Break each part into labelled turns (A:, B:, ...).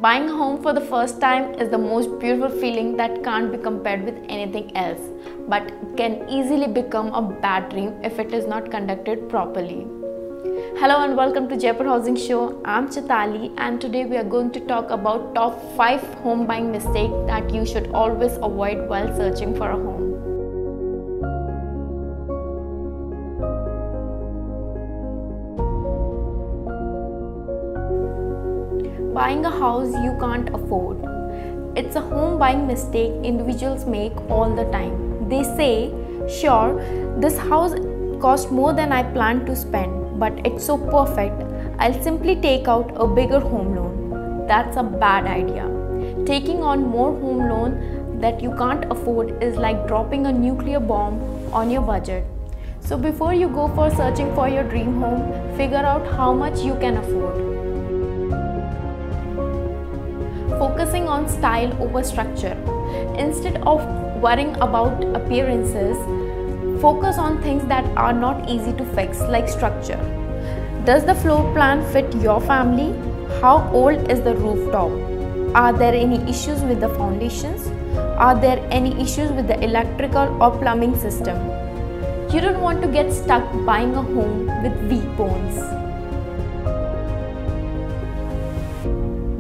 A: Buying a home for the first time is the most beautiful feeling that can't be compared with anything else, but it can easily become a bad dream if it is not conducted properly. Hello and welcome to Jaipur Housing Show. I'm Chitali and today we are going to talk about top 5 home buying mistakes that you should always avoid while searching for a home. Buying a house you can't afford. It's a home buying mistake individuals make all the time. They say, sure, this house cost more than I planned to spend, but it's so perfect, I'll simply take out a bigger home loan. That's a bad idea. Taking on more home loan that you can't afford is like dropping a nuclear bomb on your budget. So before you go for searching for your dream home, figure out how much you can afford. Focusing on style over structure. Instead of worrying about appearances, focus on things that are not easy to fix, like structure. Does the floor plan fit your family? How old is the rooftop? Are there any issues with the foundations? Are there any issues with the electrical or plumbing system? You don't want to get stuck buying a home with weak bones.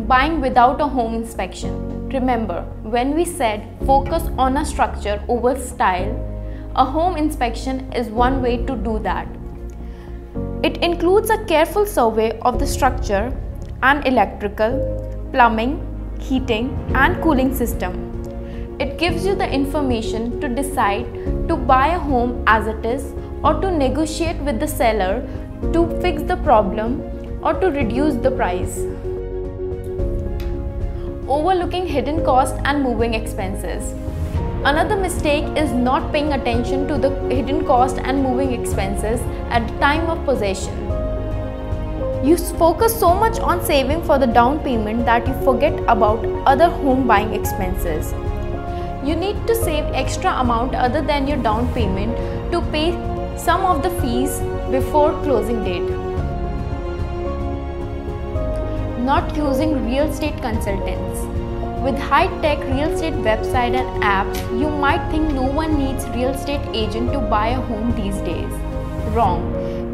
A: Buying without a home inspection. Remember, when we said focus on a structure over style, a home inspection is one way to do that. It includes a careful survey of the structure and electrical, plumbing, heating and cooling system. It gives you the information to decide to buy a home as it is or to negotiate with the seller to fix the problem or to reduce the price. Overlooking hidden costs and moving expenses. Another mistake is not paying attention to the hidden cost and moving expenses at the time of possession. You focus so much on saving for the down payment that you forget about other home buying expenses. You need to save extra amount other than your down payment to pay some of the fees before closing date. Not using real estate consultants. With high-tech real estate website and apps, you might think no one needs real estate agent to buy a home these days. Wrong.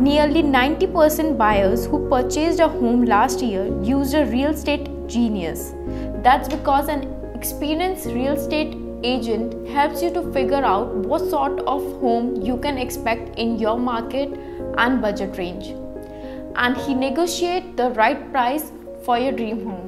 A: Nearly 90% buyers who purchased a home last year used a real estate genius. That's because an experienced real estate agent helps you to figure out what sort of home you can expect in your market and budget range. And he negotiates the right price for your dream home.